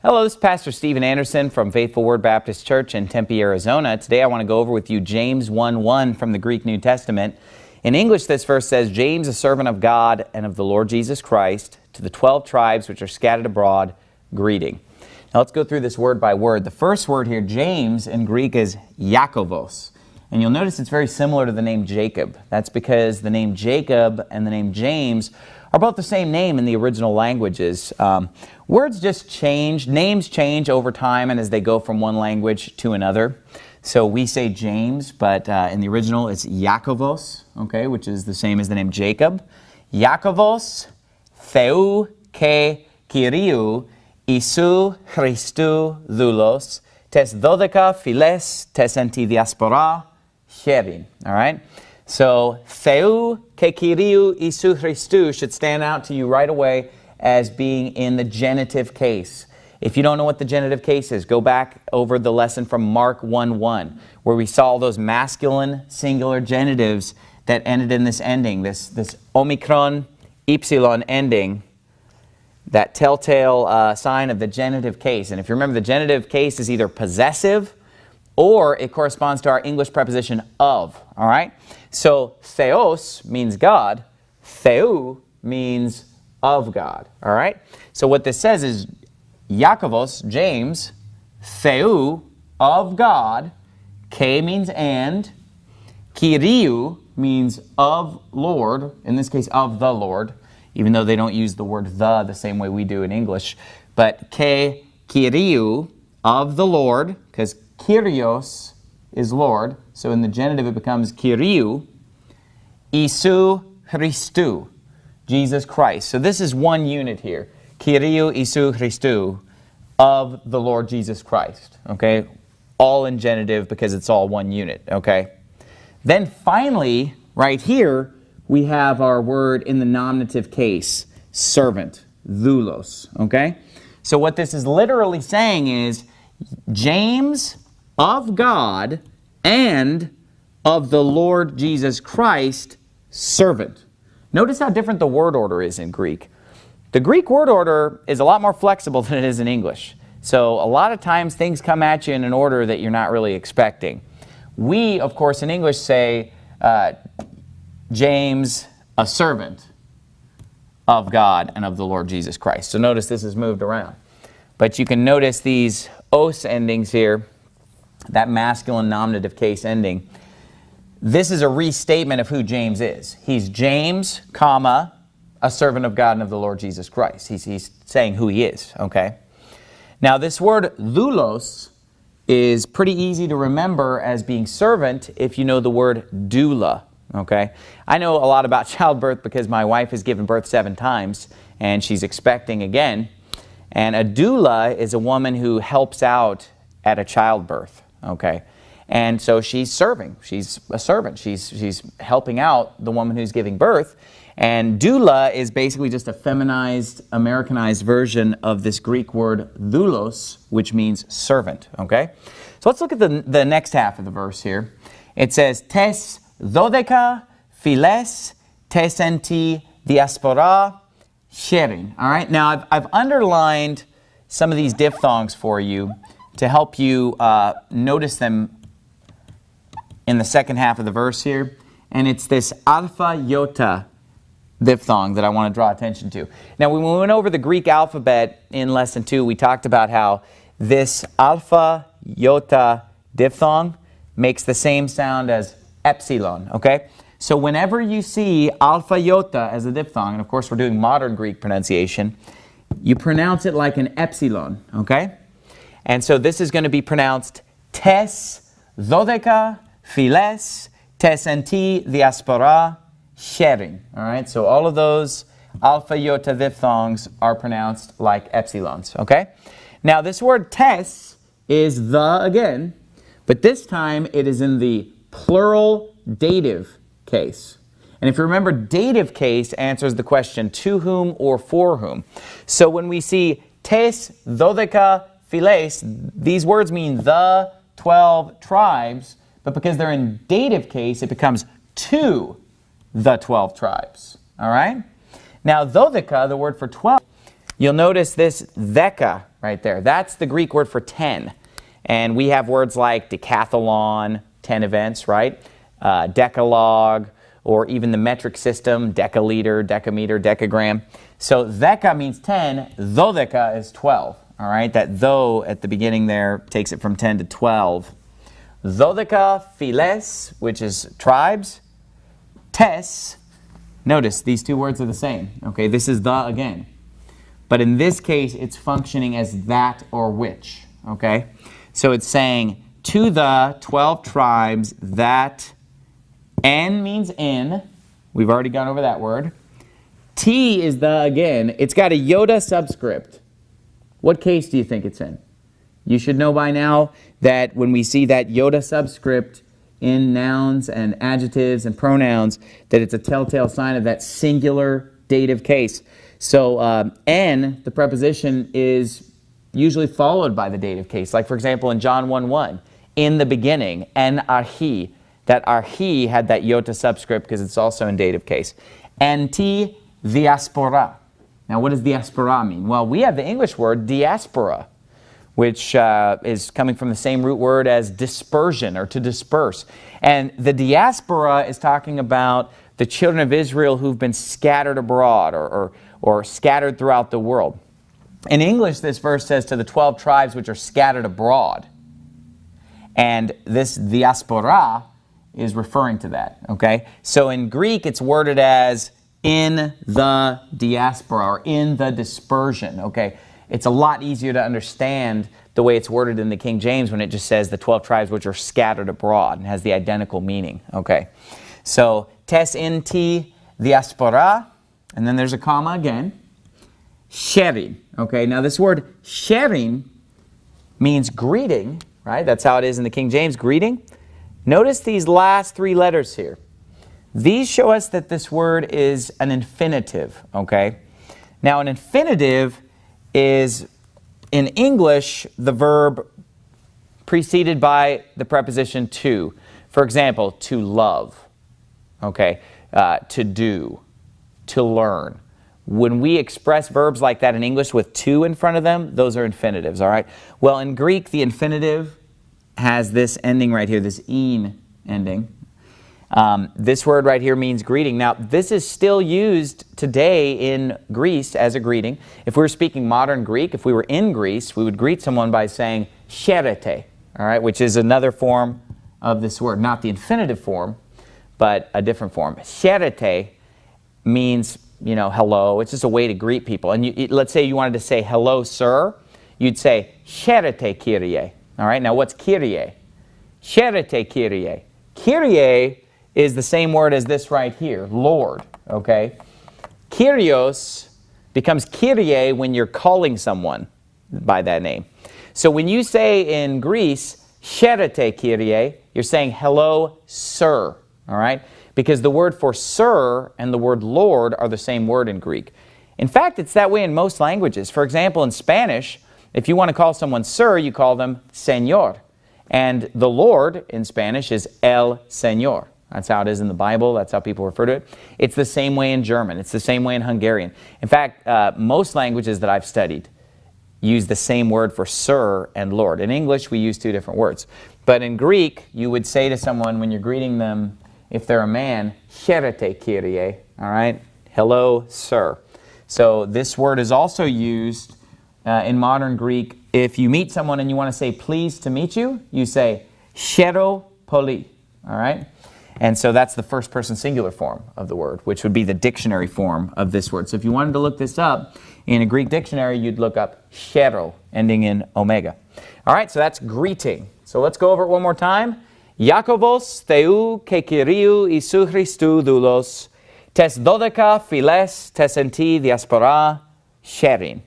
Hello, this is Pastor Stephen Anderson from Faithful Word Baptist Church in Tempe, Arizona. Today I want to go over with you James 1:1 from the Greek New Testament. In English, this verse says, James, a servant of God and of the Lord Jesus Christ, to the 12 tribes which are scattered abroad, greeting. Now let's go through this word by word. The first word here, James, in Greek is Yakovos. And you'll notice it's very similar to the name Jacob. That's because the name Jacob and the name James are both the same name in the original languages. Words just change, names change over time and as they go from one language to another. So we say James, but in the original it's Yakovos, okay, which is the same as the name Jacob. Yakovos, Theou ke Kyriou, Isou Christou doulos, tes dodeka philes, tes enti diaspora, cherin. All right? So, Theou ke Kyriou Isou Christou should stand out to you right away as being in the genitive case. If you don't know what the genitive case is, go back over the lesson from Mark 1:1, where we saw those masculine singular genitives that ended in this ending, this omicron epsilon ending, that telltale sign of the genitive case. And if you remember, the genitive case is either possessive or it corresponds to our English preposition of, all right? So, theos means God, theou means of God, all right? So what this says is, Yakovos, James, theou, of God, ke means and, Kyriou means of Lord, in this case of the Lord, even though they don't use the word the same way we do in English, but ke Kyriou, of the Lord, because Kyrios is Lord, so in the genitive it becomes Kyriou, Isou Christou, Jesus Christ. So this is one unit here. Kyriou Isou Christou, of the Lord Jesus Christ. Okay? All in genitive because it's all one unit. Okay? Then finally, right here, we have our word in the nominative case, servant, doulos. Okay? So what this is literally saying is, James, of God and of the Lord Jesus Christ, servant. Notice how different the word order is in Greek. The Greek word order is a lot more flexible than it is in English. So a lot of times things come at you in an order that you're not really expecting. We, of course, in English say, James, a servant of God and of the Lord Jesus Christ. So notice this is moved around. But you can notice these os endings here, that masculine nominative case ending. This is a restatement of who James is. He's James, comma, a servant of God and of the Lord Jesus Christ. He's saying who he is, okay? Now this word doulos is pretty easy to remember as being servant if you know the word doula, okay? I know a lot about childbirth because my wife has given birth 7 times and she's expecting again. And a doula is a woman who helps out at a childbirth, okay? And so she's serving. She's a servant. She's helping out the woman who's giving birth. And doula is basically just a feminized, Americanized version of this Greek word doulos, which means servant, okay? So let's look at the next half of the verse here. It says, tes dodeka philes tes enti diaspora cherin. All right, now I've underlined some of these diphthongs for you to help you notice them in the second half of the verse here. And it's this alpha iota diphthong that I want to draw attention to. Now, when we went over the Greek alphabet in Lesson 2, we talked about how this alpha iota diphthong makes the same sound as epsilon, okay? So whenever you see alpha iota as a diphthong, and of course we're doing modern Greek pronunciation, you pronounce it like an epsilon, okay? And so this is going to be pronounced tes dodeka philes tes enti diaspora cherin. All right, so all of those alpha iota diphthongs are pronounced like epsilons, okay? Now this word tes is the again, but this time it is in the plural dative case. And if you remember, dative case answers the question to whom or for whom. So when we see tes dodeka philes, these words mean the 12 tribes, but because they're in dative case, it becomes to the 12 tribes. All right? Now, dodeka, the word for 12, you'll notice this deka right there. That's the Greek word for 10. And we have words like decathlon, 10 events, right? Decalogue, or even the metric system, decaliter, decameter, decagram. So deca means 10, dodeca is 12, all right? That tho at the beginning there takes it from 10 to 12. Dodeca philes, which is tribes. Tes, notice these two words are the same, okay? This is the again. But in this case, it's functioning as that or which, okay? So it's saying, to the 12 tribes that, N means in. We've already gone over that word. T is the again. It's got a iota subscript. What case do you think it's in? You should know by now that when we see that iota subscript in nouns and adjectives and pronouns, that it's a telltale sign of that singular dative case. So N, the preposition, is usually followed by the dative case. Like, for example, in John 1:1, in the beginning, en archi. That archi had that iota subscript because it's also in dative case. Anti diaspora. Now, what does diaspora mean? Well, we have the English word diaspora, which is coming from the same root word as dispersion or to disperse. And the diaspora is talking about the children of Israel who've been scattered abroad or scattered throughout the world. In English, this verse says to the 12 tribes which are scattered abroad. And this diaspora is referring to that, okay? So in Greek, it's worded as in the diaspora or in the dispersion, okay? It's a lot easier to understand the way it's worded in the King James when it just says the 12 tribes which are scattered abroad and has the identical meaning, okay? So, tes in ti diaspora, and then there's a comma again. Sherin, okay? Now this word sherin means greeting, right? That's how it is in the King James, greeting. Notice these last three letters here. These show us that this word is an infinitive, okay? Now, an infinitive is, in English, the verb preceded by the preposition to. For example, to love, okay? To do, to learn. When we express verbs like that in English with to in front of them, those are infinitives, all right? Well, in Greek, the infinitive has this ending right here, this "een" ending. This word right here means greeting. Now, this is still used today in Greece as a greeting. If we were speaking modern Greek, if we were in Greece, we would greet someone by saying "cherete," all right, which is another form of this word. Not the infinitive form, but a different form. Cherete means, you know, hello. It's just a way to greet people. And let's say you wanted to say hello, sir. You'd say "cherete Kyrie." All right, now what's Kyrie? Cherete Kyrie. Kyrie is the same word as this right here, Lord, okay? Kyrios becomes Kyrie when you're calling someone by that name. So when you say in Greece, Cherete Kyrie, you're saying hello, sir, all right? Because the word for sir and the word Lord are the same word in Greek. In fact, it's that way in most languages. For example, in Spanish, if you want to call someone sir, you call them señor. And the Lord in Spanish is el Señor. That's how it is in the Bible. That's how people refer to it. It's the same way in German. It's the same way in Hungarian. In fact, most languages that I've studied use the same word for sir and Lord. In English, we use two different words. But in Greek, you would say to someone when you're greeting them, if they're a man, cherete Kyrie, all right? Hello, sir. So this word is also used in modern Greek. If you meet someone and you want to say pleased to meet you, you say chero poli, all right? And so that's the first person singular form of the word, which would be the dictionary form of this word. So if you wanted to look this up in a Greek dictionary, you'd look up chero, ending in omega. All right, so that's greeting. So let's go over it one more time. Iakobos theou ke Kyriou Isu Christou doulos, tes dodeca philes tes enti diaspora sherin.